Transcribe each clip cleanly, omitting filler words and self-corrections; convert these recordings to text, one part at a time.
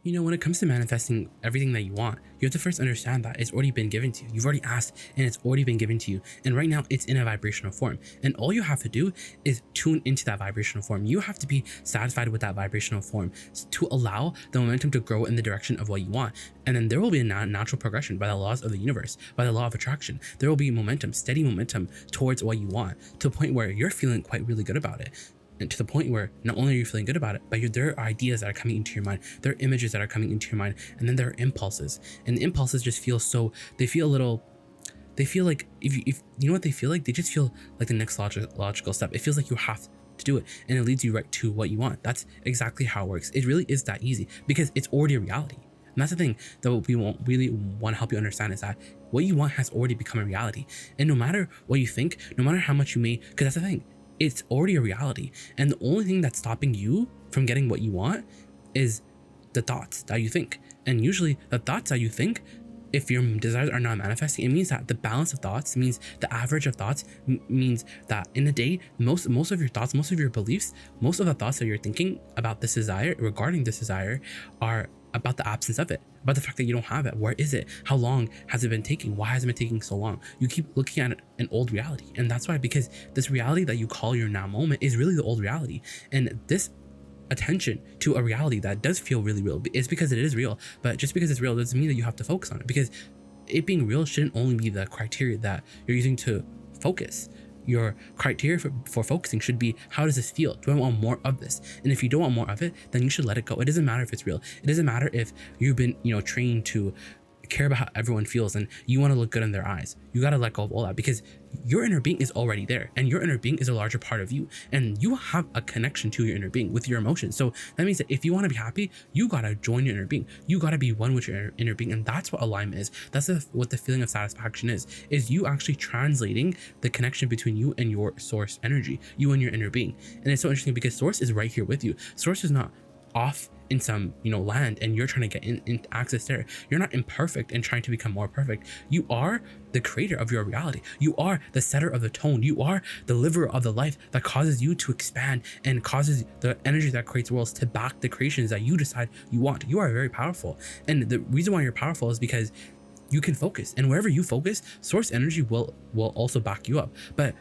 When it comes to manifesting everything that you want, you have to first understand that it's already been given to you. You've already asked and it's already been given to you. And right now it's in a vibrational form. And all you have to do is tune into that vibrational form. You have to be satisfied with that vibrational form to allow the momentum to grow in the direction of what you want. And then there will be a natural progression by the laws of the universe, by the law of attraction. There will be momentum, steady momentum towards what you want, to a point where you're feeling quite really good about it. And to the point where not only are you feeling good about it, but there are ideas that are coming into your mind, there are images that are coming into your mind, and then there are impulses. And the impulses just feel they feel like, if you know what they feel like, they just feel like the next logical step. It feels like you have to do it, and it leads you right to what you want. That's exactly how it works. It really is that easy because it's already a reality. And that's the thing that we won't really want to help you understand, is that what you want has already become a reality. And no matter what you think, no matter how much you may, because that's the thing, it's already a reality. And the only thing that's stopping you from getting what you want is the thoughts that you think. And usually the thoughts that you think, if your desires are not manifesting, it means that the balance of thoughts, means the average of thoughts, means that in a day, most of your thoughts, most of your beliefs, most of the thoughts that you're thinking about this desire, regarding this desire, are about the absence of it, about the fact that you don't have it. Where is it? How long has it been taking? Why has it been taking so long? You keep looking at an old reality. And that's why, because this reality that you call your now moment is really the old reality. And this attention to a reality that does feel really real is because it is real. But just because it's real doesn't mean that you have to focus on it, because it being real shouldn't only be the criteria that you're using to focus. Your criteria for focusing should be, how does this feel? Do I want more of this? And if you don't want more of it, then you should let it go. It doesn't matter if it's real. It doesn't matter if you've been, trained to care about how everyone feels and you want to look good in their eyes. You got to let go of all that, because your inner being is already there, and your inner being is a larger part of you, and you have a connection to your inner being with your emotions. So that means that if you want to be happy, you got to join your inner being. You got to be one with your inner being. And that's what alignment is. That's what the feeling of satisfaction is you actually translating the connection between you and your source energy, you and your inner being. And it's so interesting because source is right here with you. Source is not off in some land, and you're trying to get in access there. You're not imperfect and trying to become more perfect. You are the creator of your reality. You are the setter of the tone. You are the liver of the life that causes you to expand and causes the energy that creates worlds to back the creations that you decide you want. You are very powerful, and the reason why you're powerful is because you can focus, and wherever you focus, source energy will also back you up. But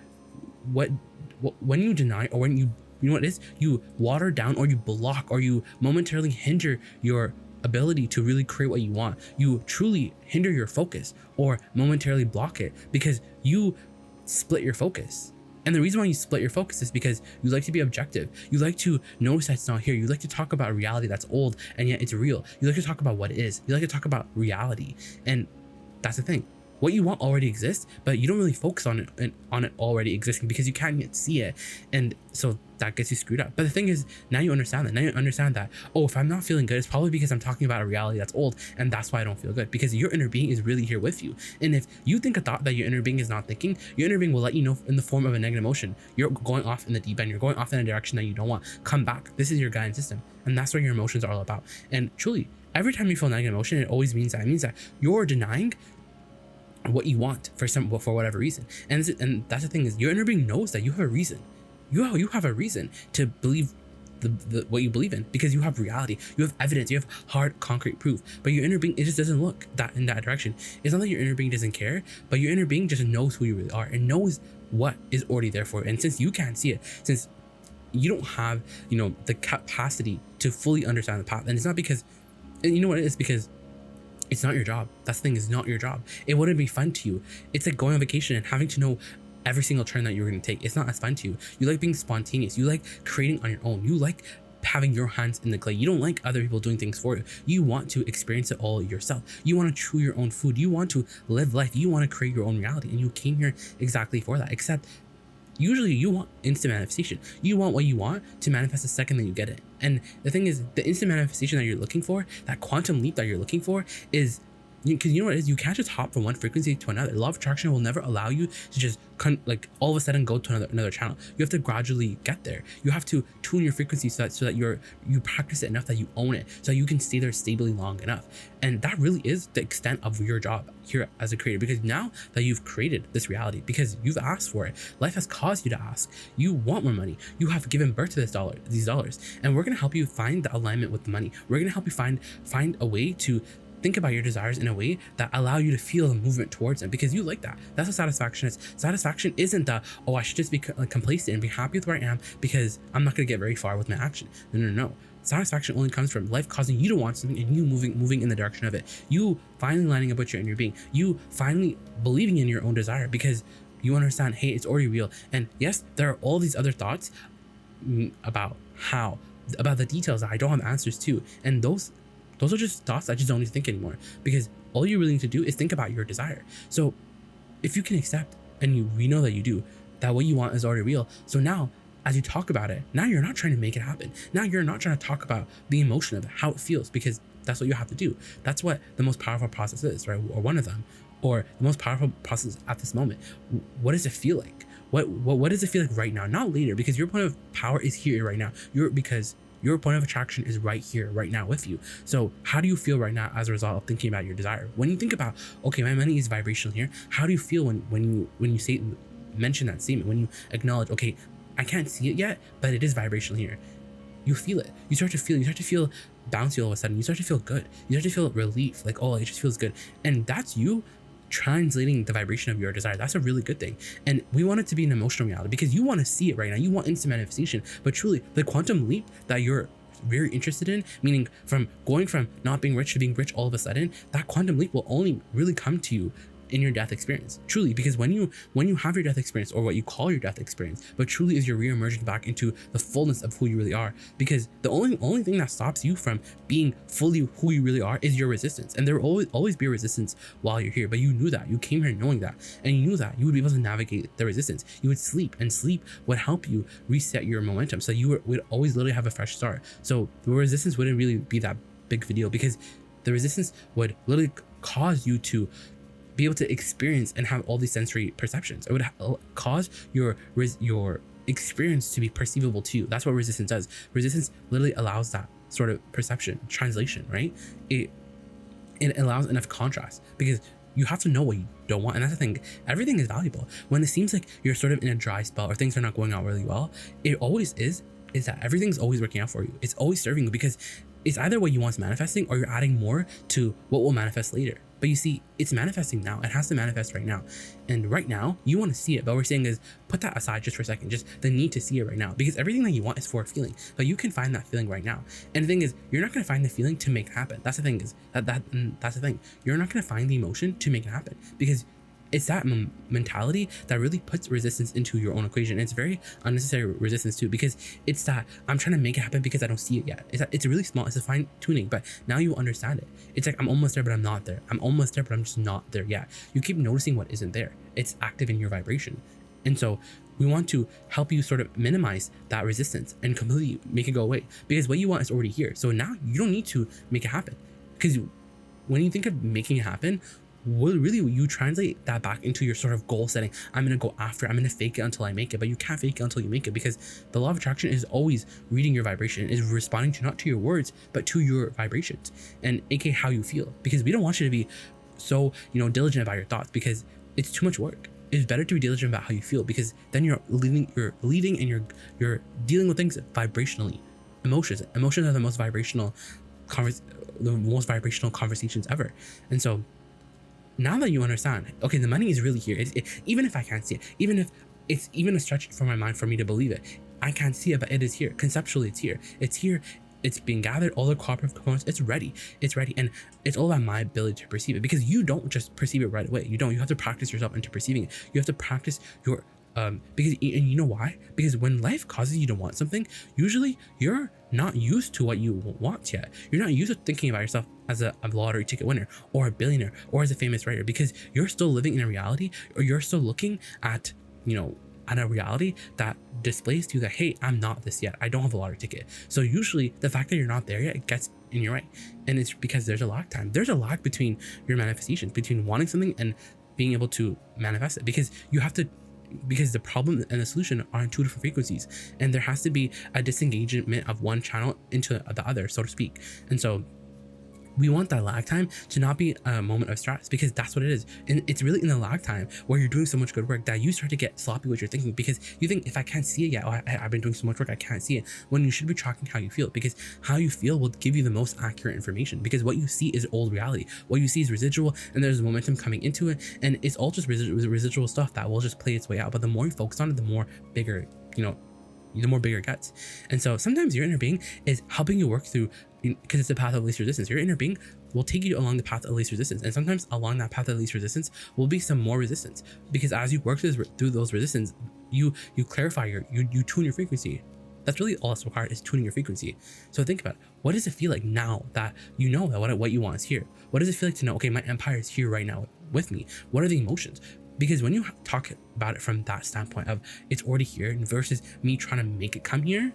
when you deny, or when you know what it is, you water down, or you block, or you momentarily hinder your ability to really create what you want. You truly hinder your focus or momentarily block it because you split your focus. And the reason why you split your focus is because you like to be objective. You like to notice that it's not here. You like to talk about a reality that's old and yet it's real. You like to talk about what it is. You like to talk about reality. And that's the thing. What you want already exists, but you don't really focus on it already existing because you can't yet see it. And so that gets you screwed up. But the thing is, now you understand that. Now you understand that, oh, if I'm not feeling good, it's probably because I'm talking about a reality that's old, and that's why I don't feel good, because your inner being is really here with you. And if you think a thought that your inner being is not thinking, your inner being will let you know in the form of a negative emotion. You're going off in the deep end. You're going off in a direction that you don't want. Come back. This is your guidance system. And that's what your emotions are all about. And truly, every time you feel negative emotion, it always means that. It means that you're denying what you want for whatever reason. And that's the thing, is your inner being knows that you have a reason. You have a reason to believe the what you believe in, because you have reality, you have evidence, you have hard concrete proof. But your inner being, it just doesn't look in that direction. It's not that your inner being doesn't care, but your inner being just knows who you really are and knows what is already there for you. And since you can't see it, since you don't have the capacity to fully understand the path, and it's not because, and you know what it is, because it's not your job. That's the thing, is not your job. It wouldn't be fun to you. It's like going on vacation and having to know every single turn that you're going to take. It's not as fun to you. You like being spontaneous. You like creating on your own. You like having your hands in the clay. You don't like other people doing things for you. You want to experience it all yourself. You want to chew your own food. You want to live life. You want to create your own reality. And you came here exactly for that. Except usually you want instant manifestation. You want what you want to manifest the second that you get it. And the thing is, the instant manifestation that you're looking for, that quantum leap that you're looking for, is because you know what it is, you can't just hop from one frequency to another. Law of attraction will never allow you to just like all of a sudden go to another channel. You have to gradually get there. You have to tune your frequency so that you practice it enough that you own it, so you can stay there stably long enough. And that really is the extent of your job here as a creator, because now that you've created this reality, because you've asked for it, life has caused you to ask. You want more money. You have given birth to these dollars, and we're gonna help you find the alignment with the money. We're gonna help you find a way to think about your desires in a way that allow you to feel the movement towards them, because you like that. That's what satisfaction is. Satisfaction isn't the, oh, I should just be complacent and be happy with where I am because I'm not going to get very far with my action. No. Satisfaction only comes from life causing you to want something and you moving in the direction of it. You finally lining up with your inner being. You finally believing in your own desire because you understand, hey, it's already real. And yes, there are all these other thoughts about the details that I don't have answers to. And those are just thoughts I just don't need to think anymore, because all you really need to do is think about your desire. So if you can accept, and we know that you do, that what you want is already real. So now as you talk about it, now you're not trying to make it happen. Now you're not trying to talk about the emotion of it, how it feels, because that's what you have to do. That's what the most powerful process is, right? Or one of them, or the most powerful process at this moment. What does it feel like? What does it feel like right now? Not later, because your point of power is here right now. Because your point of attraction is right here, right now with you. So how do you feel right now as a result of thinking about your desire? When you think about, okay, my money is vibrational here, how do you feel when you mention that statement, when you acknowledge, okay, I can't see it yet, but it is vibrational here? You feel it. You start to feel bouncy all of a sudden. You start to feel good. You start to feel relief, like, oh, it just feels good. And that's you translating the vibration of your desire. That's a really good thing. And we want it to be an emotional reality because you want to see it right now. You want instant manifestation. But truly, the quantum leap that you're very interested in, meaning from going from not being rich to being rich all of a sudden, that quantum leap will only really come to you in your death experience, truly, because when you have your death experience, or what you call your death experience, but truly is you're re-emerging back into the fullness of who you really are. Because the only thing that stops you from being fully who you really are is your resistance. And there will always be a resistance while you're here, but you knew that. You came here knowing that, and you knew that you would be able to navigate the resistance. You would sleep, and sleep would help you reset your momentum, so you would always literally have a fresh start. So the resistance wouldn't really be that big of a deal, because the resistance would literally cause you to be able to experience and have all these sensory perceptions. It would cause your experience to be perceivable to you. That's what resistance does. Resistance literally allows that sort of perception, translation, right? It allows enough contrast, because you have to know what you don't want. And that's the thing, everything is valuable. When it seems like you're sort of in a dry spell or things are not going out really well, it always is that everything's always working out for you. It's always serving you, because it's either what you want is manifesting, or you're adding more to what will manifest later. But you see, it's manifesting now. It has to manifest right now. And right now, you want to see it. But we're saying is, put that aside just for a second. Just the need to see it right now. Because everything that you want is for a feeling. But you can find that feeling right now. And the thing is, you're not going to find the feeling to make it happen. That's the thing is, that's the thing. You're not going to find the emotion to make it happen. Because it's that mentality that really puts resistance into your own equation. And it's very unnecessary resistance too, because it's that I'm trying to make it happen because I don't see it yet. It's really small. It's a fine tuning, but now you understand it. It's like, I'm almost there, but I'm not there. I'm almost there, but I'm just not there yet. You keep noticing what isn't there. It's active in your vibration. And so we want to help you sort of minimize that resistance and completely make it go away, because what you want is already here. So now you don't need to make it happen, because when you think of making it happen, really you translate that back into your sort of goal setting. I'm going to go after it. I'm going to fake it until I make it. But you can't fake it until you make it, because the law of attraction is always reading your vibration, is responding to not to your words, but to your vibrations, and aka how you feel. Because we don't want you to be so diligent about your thoughts, because it's too much work. It's better to be diligent about how you feel, because then you're leading and you're dealing with things vibrationally. Emotions are the most vibrational conversations ever. And so now that you understand, okay, the money is really here. Even if I can't see it, even if it's even a stretch for my mind for me to believe it, I can't see it, but it is here. Conceptually, it's here. It's here. It's being gathered. All the cooperative components. It's ready. It's ready, and it's all about my ability to perceive it. Because you don't just perceive it right away. You don't. You have to practice yourself into perceiving it. You have to practice your because, and you know why? Because when life causes you to want something, usually you're not used to what you want yet. You're not used to thinking about yourself as a lottery ticket winner, or a billionaire, or as a famous writer, because you're still living in a reality, or you're still looking at at a reality that displays to you that, hey, I'm not this yet. I don't have a lottery ticket. So usually the fact that you're not there yet, it gets and you're right. And it's because there's a lag time. There's a lag between your manifestations, between wanting something and being able to manifest it, because the problem and the solution are on two different frequencies, and there has to be a disengagement of one channel into the other, so to speak. And so we want that lag time to not be a moment of stress, because that's what it is. And it's really in the lag time where you're doing so much good work that you start to get sloppy with your thinking, because you think, if I can't see it yet, I've been doing so much work, I can't see it, when you should be tracking how you feel, because how you feel will give you the most accurate information, because what you see is old reality. What you see is residual, and there's momentum coming into it, and it's all just residual stuff that will just play its way out. But the more you focus on it, the more bigger, the more bigger it gets. And so sometimes your inner being is helping you work through, because it's the path of least resistance. Your inner being will take you along the path of least resistance, and sometimes along that path of least resistance will be some more resistance, because as you work through those resistance, you clarify you tune your frequency. That's really all that's required, is tuning your frequency. So think about it. What does it feel like now that you know that what you want is here? What does it feel like to know, okay, my empire is here right now with me? What are the emotions? Because when you talk about it from that standpoint of it's already here versus me trying to make it come here,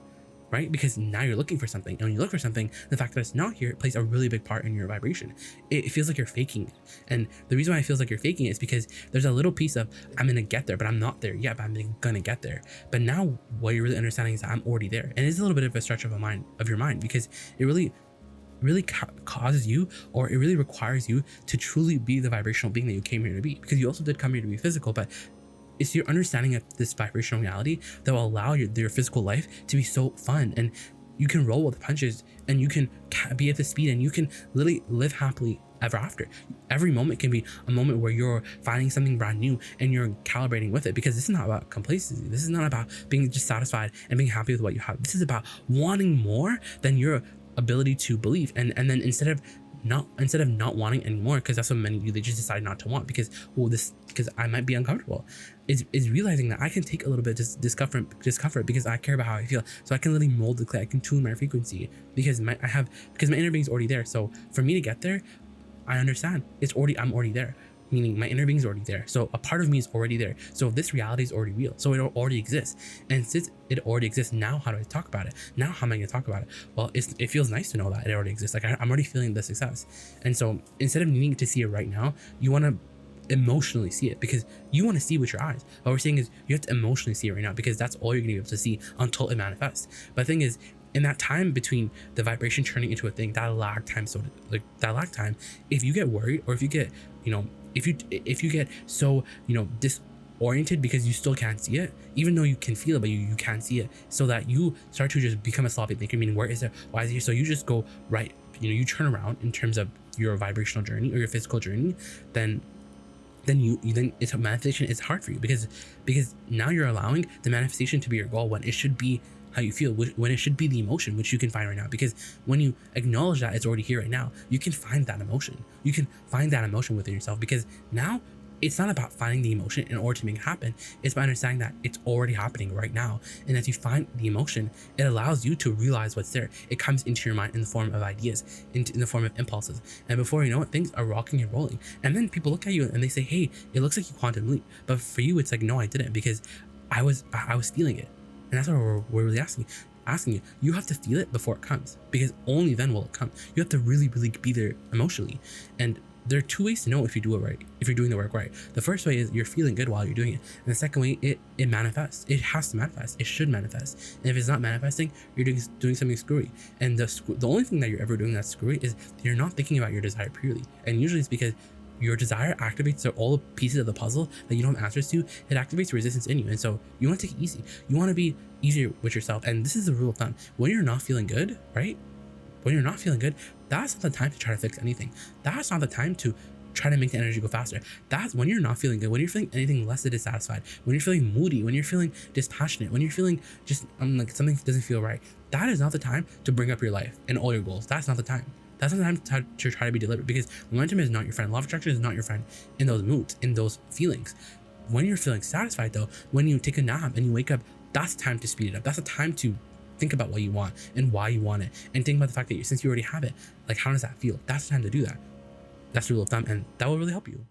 right? Because now you're looking for something, and when you look for something, the fact that it's not here plays a really big part in your vibration. It feels like you're faking it. And the reason why it feels like you're faking it is because there's a little piece of, I'm gonna get there, but I'm not there yet, but I'm gonna get there. But now what you're really understanding is that I'm already there. And it's a little bit of a stretch of your mind, because it really causes you, or it really requires you to truly be the vibrational being that you came here to be, because you also did come here to be physical, but it's your understanding of this vibrational reality that will allow your physical life to be so fun, and you can roll with the punches, and you can be at the speed, and you can literally live happily ever after. Every moment can be a moment where you're finding something brand new and you're calibrating with it, because this is not about complacency. This is not about being just satisfied and being happy with what you have. This is about wanting more than your ability to believe, and then instead of not wanting anymore, because that's what many do, they just decide not to want because I might be uncomfortable, is realizing that I can take a little bit of discomfort because I care about how I feel, so I can literally mold the clay, I can tune my frequency, because my inner being is already there. So for me to get there, I understand I'm already there, meaning my inner being is already there. So a part of me is already there. So this reality is already real. So it already exists. And since it already exists, now how do I talk about it? Now how am I going to talk about it? Well, it feels nice to know that it already exists. Like I'm already feeling the success. And so instead of needing to see it right now, you want to emotionally see it, because you want to see with your eyes. What we're saying is you have to emotionally see it right now, because that's all you're going to be able to see until it manifests. But the thing is, in that time between the vibration turning into a thing, that lag time, if you get worried, or if you get, if you get so, disoriented because you still can't see it, even though you can feel it, but you can't see it, so that you start to just become a sloppy thinker, meaning where is it? Why is it here? So you just go right, you turn around in terms of your vibrational journey or your physical journey, then it's a manifestation. It's hard for you because now you're allowing the manifestation to be your goal, when it should be how you feel, when it should be the emotion which you can find right now. Because when you acknowledge that it's already here right now, you can find that emotion. You can find that emotion within yourself, because now it's not about finding the emotion in order to make it happen. It's by understanding that it's already happening right now. And as you find the emotion, it allows you to realize what's there. It comes into your mind in the form of ideas, in the form of impulses. And before you know it, things are rocking and rolling. And then people look at you and they say, hey, it looks like you quantum leap. But for you, it's like, no, I didn't, because I was feeling it. And that's what we're really asking you. You have to feel it before it comes, because only then will it come. You have to really, really be there emotionally. And there are two ways to know if you do it right, if you're doing the work right. The first way is you're feeling good while you're doing it. And the second way, it manifests. It has to manifest. It should manifest. And if it's not manifesting, you're doing something screwy. And the only thing that you're ever doing that's screwy is you're not thinking about your desire purely. And usually it's because your desire activates all the pieces of the puzzle that you don't have answers to. It activates resistance in you. And so you want to take it easy. You want to be easier with yourself. And this is the rule of thumb. When you're not feeling good, right? When you're not feeling good, that's not the time to try to fix anything. That's not the time to try to make the energy go faster. That's when you're not feeling good, when you're feeling anything less than dissatisfied, when you're feeling moody, when you're feeling dispassionate, when you're feeling just like something doesn't feel right. That is not the time to bring up your life and all your goals. That's not the time. That's not the time to try to be deliberate, because momentum is not your friend. Law of attraction is not your friend in those moods, in those feelings. When you're feeling satisfied though, when you take a nap and you wake up, that's the time to speed it up. That's the time to think about what you want and why you want it, and think about the fact that since you already have it, like, how does that feel? That's the time to do that. That's the rule of thumb, and that will really help you.